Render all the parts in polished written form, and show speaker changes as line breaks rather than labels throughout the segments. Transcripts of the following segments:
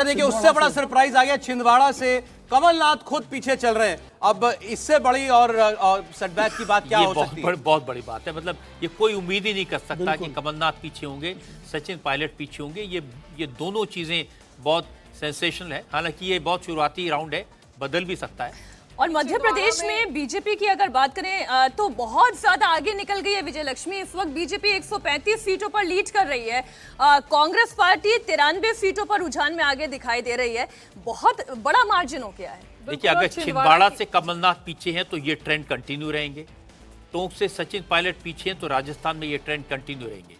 देखिए उससे बड़ा सरप्राइज आ गया छिंदवाड़ा से। कमलनाथ खुद पीछे चल रहे हैं। अब इससे बड़ी और सेटबैक की बात क्या हो सकती है?
बहुत बड़ी बात है। मतलब ये कोई उम्मीद ही नहीं कर सकता कि कमलनाथ पीछे होंगे, सचिन पायलट पीछे होंगे। ये दोनों चीजें बहुत सेंसेशनल है। हालांकि ये बहुत शुरुआती राउंड है, बदल भी सकता है।
और मध्य प्रदेश में बीजेपी की अगर बात करें तो बहुत ज्यादा आगे निकल गई है विजय लक्ष्मी। इस वक्त बीजेपी 135 सीटों पर लीड कर रही है। कांग्रेस पार्टी 93 सीटों पर रुझान में आगे दिखाई दे रही है। बहुत बड़ा मार्जिन हो गया है।
देखिए, अगर छिंदवाड़ा से कमलनाथ पीछे हैं तो ये ट्रेंड कंटिन्यू रहेंगे। टोंक से सचिन पायलट पीछे हैं तो राजस्थान में ये ट्रेंड कंटिन्यू रहेंगे।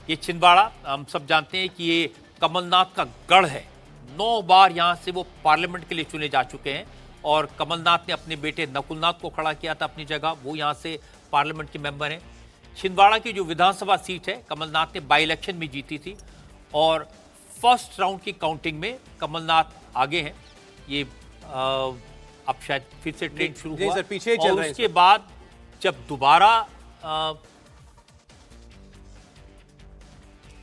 ये छिंदवाड़ा हम सब जानते हैं कि ये कमलनाथ का गढ़ है। 9 बार यहां से वो पार्लियामेंट के लिए चुने जा चुके हैं और कमलनाथ ने अपने बेटे नकुलनाथ को खड़ा किया था अपनी जगह। वो यहां से पार्लियामेंट के मेंबर हैं। छिंदवाड़ा की जो विधानसभा सीट है कमलनाथ ने बाई इलेक्शन में जीती थी और फर्स्ट राउंड की काउंटिंग में कमलनाथ आगे हैं। ये अब शायद फिर से ट्रेंड शुरू हुआ
सर, पीछे ही चल रहे हैं।
उसके बाद जब दोबारा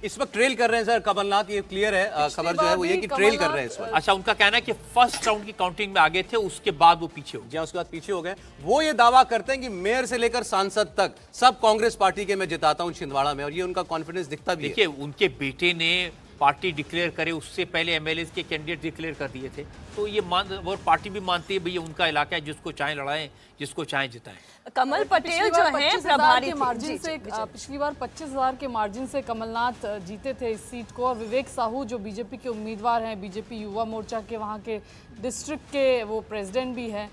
इस वक्त ट्रेल कर रहे हैं सर कमलनाथ, ये क्लियर है। खबर जो है वो ये कि ट्रेल कर रहे हैं इस वक्त।
अच्छा, उनका कहना है कि फर्स्ट राउंड की काउंटिंग में आगे थे, उसके बाद वो पीछे हो गए।
उसके बाद पीछे हो गए। वो ये दावा करते हैं कि मेयर से लेकर सांसद तक सब कांग्रेस पार्टी के मैं जिताता हूं छिंदवाड़ा में, और ये उनका कॉन्फिडेंस दिखता भी है।
देखिए, उनके बेटे ने पार्टी डिक्लेयर करे उससे पहले एमएलए के कैंडिडेट डिक्लेयर कर दिए थे, तो ये और पार्टी भी मानती है भैया उनका इलाका है, जिसको चाहे लड़ाएं, जिसको चाहे जिताएं।
कमल पटेल जो है प्रभारी
मार्जिन से पिछली बार 25,000 के मार्जिन से कमलनाथ जीते थे इस सीट को। और विवेक साहू जो बीजेपी के उम्मीदवार हैं, बीजेपी युवा मोर्चा के वहाँ के डिस्ट्रिक्ट के वो प्रेसिडेंट भी हैं,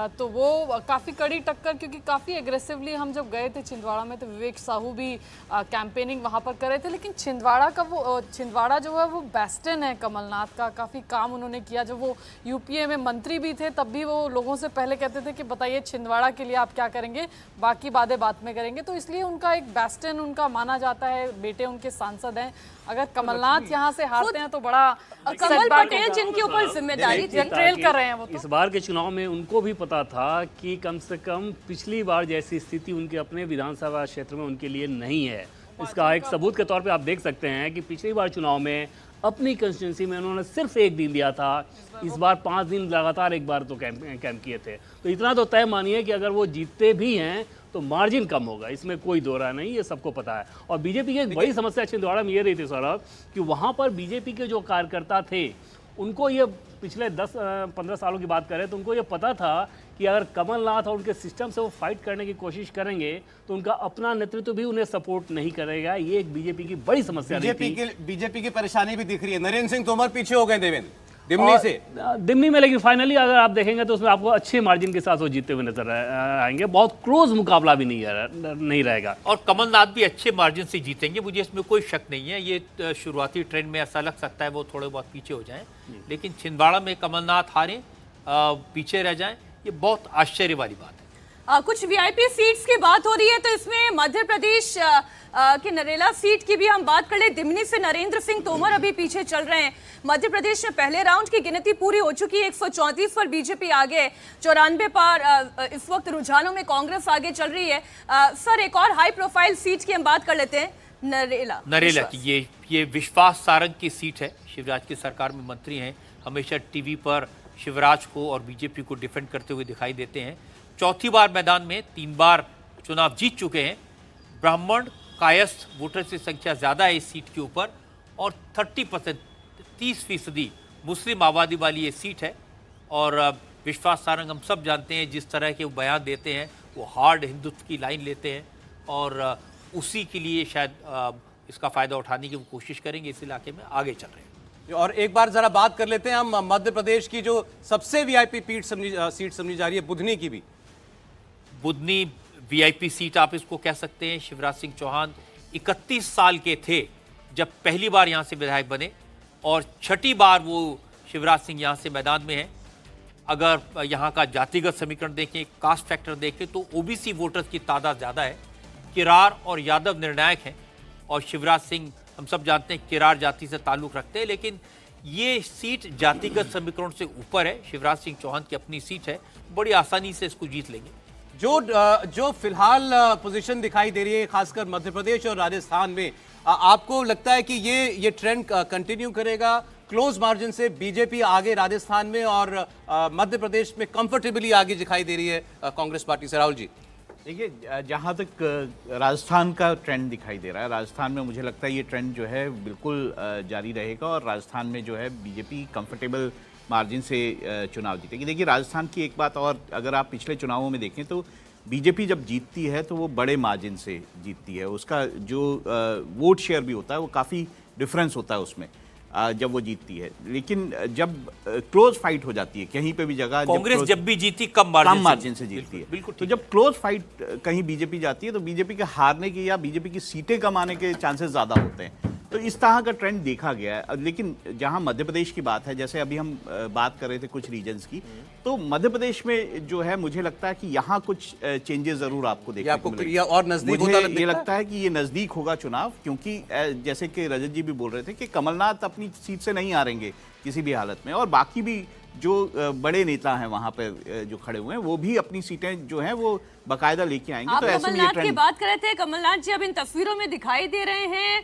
तो वो काफ़ी कड़ी टक्कर, क्योंकि काफ़ी एग्रेसिवली हम जब गए थे छिंदवाड़ा में तो विवेक साहू भी कैंपेनिंग वहाँ पर कर रहे थे। लेकिन छिंदवाड़ा जो है वो बेस्टन है कमलनाथ का। काफ़ी काम उन्होंने किया। जब वो यूपीए में मंत्री भी थे तब भी वो लोगों से पहले कहते थे कि बताइए छिंदवाड़ा के लिए आप क्या करेंगे, बाकी बातें बाद में करेंगे। तो इसलिए उनका एक बेस्टन उनका माना जाता है। बेटे उनके सांसद हैं। अगर कमलनाथ यहाँ से हारते हैं तो बड़ा
कमल पटेल जिनके ऊपर जिम्मेदारी
ट्रेल कर रहे हैं वो तो।
इस बार के चुनाव में उनको भी पता था कि कम से कम पिछली बार जैसी स्थिति उनके अपने विधानसभा क्षेत्र में उनके लिए नहीं है। इसका एक सबूत के तौर पे आप देख सकते हैं कि पिछली बार चुनाव में अपनी कंस्टिट्यूंसी में उन्होंने सिर्फ 1 दिन दिया था। इस बार 5 दिन लगातार एक बार तो कैंप किए थे। तो इतना तो तय मानिए कि अगर वो जीतते भी हैं तो मार्जिन कम होगा, इसमें कोई दो राय नहीं, ये सबको पता है। और बीजेपी की एक बड़ी समस्या छिंदवाड़ा में ये रही थी सौरभ कि वहाँ पर बीजेपी के जो कार्यकर्ता थे उनको ये पिछले 10-15 सालों की बात करें तो उनको ये पता था कि अगर कमलनाथ और उनके सिस्टम से वो फाइट करने की कोशिश करेंगे तो उनका अपना नेतृत्व भी उन्हें सपोर्ट नहीं करेगा। ये एक बीजेपी की बड़ी समस्या रही थी।
बीजेपी की परेशानी भी दिख रही है। नरेंद्र सिंह तोमर पीछे हो गए देवेंद्र दिमनी से।
दिमनी में, लेकिन फाइनली अगर आप देखेंगे तो उसमें आपको अच्छे मार्जिन के साथ वो जीतते हुए नजर आएंगे। बहुत क्लोज मुकाबला भी नहीं रहेगा
और कमलनाथ भी अच्छे मार्जिन से जीतेंगे, मुझे इसमें कोई शक नहीं है। ये शुरुआती ट्रेंड में ऐसा लग सकता है वो थोड़े बहुत पीछे हो जाएं, लेकिन छिंदवाड़ा में कमलनाथ हारें, पीछे रह जाएं, ये बहुत आश्चर्य वाली बात है।
कुछ वीआईपी सीट्स की बात हो रही है तो इसमें मध्य प्रदेश की नरेला सीट की भी हम बात कर ले। दिमनी से नरेंद्र सिंह तोमर अभी पीछे चल रहे हैं। मध्य प्रदेश में पहले राउंड की गिनती पूरी हो चुकी है। 134 पर बीजेपी आगे, 94 पर इस वक्त रुझानों में कांग्रेस आगे चल रही है। सर, एक और हाई प्रोफाइल सीट की हम बात कर लेते हैं, नरेला
की। ये विश्वास सारंग की सीट है। शिवराज की सरकार में मंत्री हैं, हमेशा टीवी पर शिवराज को और बीजेपी को डिफेंड करते हुए दिखाई देते हैं। चौथी बार मैदान में, 3 बार चुनाव जीत चुके हैं। ब्राह्मण कायस्थ वोटर की संख्या ज़्यादा है इस सीट के ऊपर और 30% मुस्लिम आबादी वाली ये सीट है। और विश्वास सारंग हम सब जानते हैं जिस तरह के वो बयान देते हैं, वो हार्ड हिंदुत्व की लाइन लेते हैं और उसी के लिए शायद इसका फ़ायदा उठाने की वो कोशिश करेंगे, इस इलाके में आगे चल रहे हैं।
और एक बार जरा बात कर लेते हैं हम मध्य प्रदेश की जो सबसे वीआईपी सीट समझी जा रही है, बुधनी की भी।
बुधनी वीआईपी सीट आप इसको कह सकते हैं। शिवराज सिंह चौहान 31 साल के थे जब पहली बार यहाँ से विधायक बने और 6ठी बार वो शिवराज सिंह यहाँ से मैदान में हैं। अगर यहाँ का जातिगत समीकरण देखें, कास्ट फैक्टर देखें तो ओबीसी वोटर्स की तादाद ज़्यादा है। किरार और यादव निर्णायक हैं और शिवराज सिंह हम सब जानते हैं किरार जाति से ताल्लुक़ रखते हैं, लेकिन ये सीट जातिगत समीकरण से ऊपर है। शिवराज सिंह चौहान की अपनी सीट है, बड़ी आसानी से इसको जीत लेंगे।
जो फिलहाल पोजीशन दिखाई दे रही है खासकर मध्य प्रदेश और राजस्थान में, आपको लगता है कि ये ट्रेंड कंटिन्यू करेगा? क्लोज मार्जिन से बीजेपी आगे राजस्थान में और मध्य प्रदेश में कंफर्टेबली आगे दिखाई दे रही है कांग्रेस पार्टी से। राहुल जी,
देखिए, जहाँ तक राजस्थान का ट्रेंड दिखाई दे रहा है, राजस्थान में मुझे लगता है ये ट्रेंड जो है बिल्कुल जारी रहेगा और राजस्थान में जो है बीजेपी कंफर्टेबल मार्जिन से चुनाव जीतेगी। देखिए, राजस्थान की एक बात और, अगर आप पिछले चुनावों में देखें तो बीजेपी जब जीतती है तो वो बड़े मार्जिन से जीतती है। उसका जो वोट शेयर भी होता है वो काफ़ी डिफरेंस होता है उसमें जब वो जीतती है। लेकिन जब क्लोज फाइट हो जाती है कहीं पे भी जगह,
कांग्रेस जब भी जीती कम
मार्जिन से जीतती है।
बिल्कुल।
तो जब क्लोज फाइट कहीं बीजेपी जाती है तो बीजेपी के हारने के या बीजेपी की सीटें कम आने के चांसेस ज़्यादा होते हैं। तो इस तरह का ट्रेंड देखा गया है। लेकिन जहां मध्य प्रदेश की बात है, जैसे अभी हम बात कर रहे थे कुछ रीजन्स की, तो मध्य प्रदेश में जो है मुझे लगता है कि यहाँ कुछ चेंजेस जरूर आपको देखने को मिलेंगे।
और नजदीक
मुझे
होता
ये लगता है कि ये नजदीक होगा चुनाव, क्योंकि जैसे कि रजत जी भी बोल रहे थे कि कमलनाथ अपनी सीट से नहीं हारेंगे किसी भी हालत में, और बाकी भी जो बड़े नेता हैं वहां पर जो खड़े हुए हैं वो भी अपनी सीटें जो हैं वो बकायदा लेके आएंगे।
आप
तो ऐसे में ये
कमलनाथ की
ट्रेंड,
बात कर रहे थे, कमलनाथ जी अब इन तस्वीरों में दिखाई दे रहे हैं।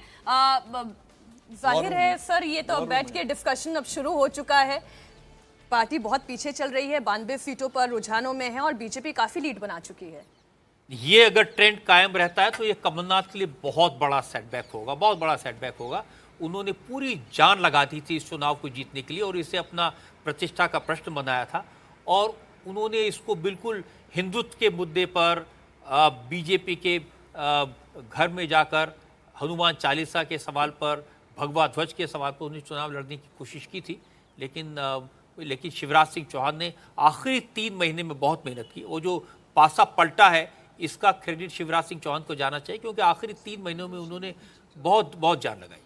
जाहिर है सर, ये तो अब बैठ के डिस्कशन अब शुरू हो चुका है। पार्टी बहुत पीछे चल रही है, 92 सीटों पर रुझानों में है और बीजेपी काफी लीड बना चुकी है।
ये अगर ट्रेंड कायम रहता है तो ये कमलनाथ के लिए बहुत बड़ा सेटबैक होगा, बहुत बड़ा सेटबैक होगा। उन्होंने पूरी जान लगा दी थी इस चुनाव को जीतने के लिए और इसे अपना प्रतिष्ठा का प्रश्न बनाया था, और उन्होंने इसको बिल्कुल हिंदुत्व के मुद्दे पर बीजेपी के घर में जाकर हनुमान चालीसा के सवाल पर, भगवा ध्वज के सवाल पर उन्हें चुनाव लड़ने की कोशिश की थी। लेकिन शिवराज सिंह चौहान ने आखिरी 3 महीने में बहुत मेहनत की। वो जो पासा पलटा है इसका क्रेडिट शिवराज सिंह चौहान को जाना चाहिए, क्योंकि आखिरी 3 महीनों में उन्होंने बहुत जान लगाई।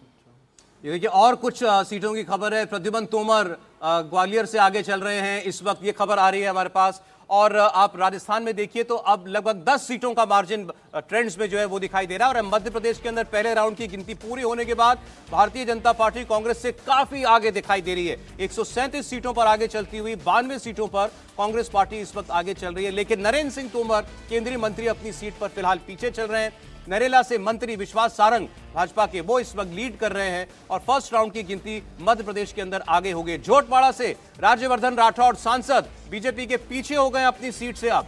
ये देखिए, और कुछ सीटों की खबर है। प्रद्युमन तोमर ग्वालियर से आगे चल रहे हैं, इस वक्त ये खबर आ रही है हमारे पास। और आप राजस्थान में देखिए तो अब लगभग 10 सीटों का मार्जिन ट्रेंड्स में जो है वो दिखाई दे रहा है। और मध्य प्रदेश के अंदर पहले राउंड की गिनती पूरी होने के बाद भारतीय जनता पार्टी कांग्रेस से काफी आगे दिखाई दे रही है। 137 सीटों पर आगे चलती हुई 92 सीटों पर कांग्रेस पार्टी इस वक्त आगे चल रही है। लेकिन नरेंद्र सिंह तोमर केंद्रीय मंत्री अपनी सीट पर फिलहाल पीछे चल रहे हैं। नरेला से मंत्री विश्वास सारंग भाजपा के, वो इस वक्त लीड कर रहे हैं और फर्स्ट राउंड की गिनती मध्य प्रदेश के अंदर आगे हो गई। झोटवाड़ा से राज्यवर्धन राठौड़ सांसद बीजेपी के पीछे हो गए अपनी सीट से। अब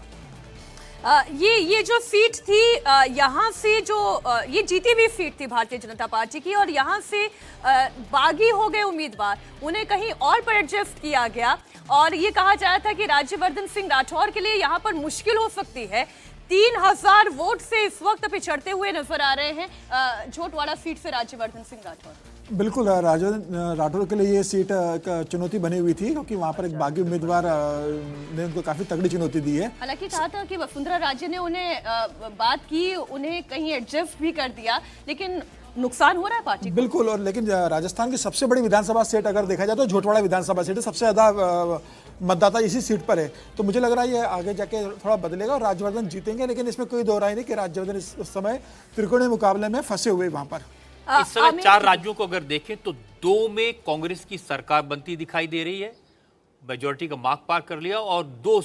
ये जो सीट थी, यहाँ से जो ये जीती हुई सीट थी भारतीय जनता पार्टी की, और यहाँ से बागी हो गए उम्मीदवार, उन्हें कहीं और पर एडजस्ट किया गया और ये कहा जा रहा था कि राज्यवर्धन सिंह राठौड़ के लिए यहाँ पर मुश्किल हो सकती है। 3000 वोट से इस वक्त पिछड़ते हुए नजर आ रहे हैं झोटवाड़ा सीट से राज्यवर्धन सिंह राठौड़।
बिल्कुल, राज्यवर्धन राठौड़ के लिए ये सीट एक चुनौती बनी हुई थी, क्योंकि वहाँ पर एक बागी उम्मीदवार ने उनको काफी तगड़ी चुनौती दी है।
हालांकि कहा था कि वसुंधरा राजे ने उन्हें बात की, उन्हें कहीं एडजस्ट भी कर दिया, लेकिन नुकसान हो रहा है पार्टी को।
बिल्कुल, और लेकिन राजस्थान की सबसे बड़ी विधानसभा सीट अगर देखा जाए तो झोटवाड़ा विधानसभा सीट है, सबसे ज्यादा मतदाता इसी सीट पर है। तो मुझे लग रहा है ये आगे जाके थोड़ा बदलेगा और राज्यवर्धन जीतेंगे, लेकिन इसमें कोई दो राय नहीं कि राज्यवर्धन इस समय त्रिकोणीय मुकाबले में फंसे हुए वहां पर।
इस समय 4 राज्यों को अगर देखें तो 2 में कांग्रेस की सरकार बनती दिखाई दे रही है, मेजोरिटी का मार्क पार कर लिया, और 2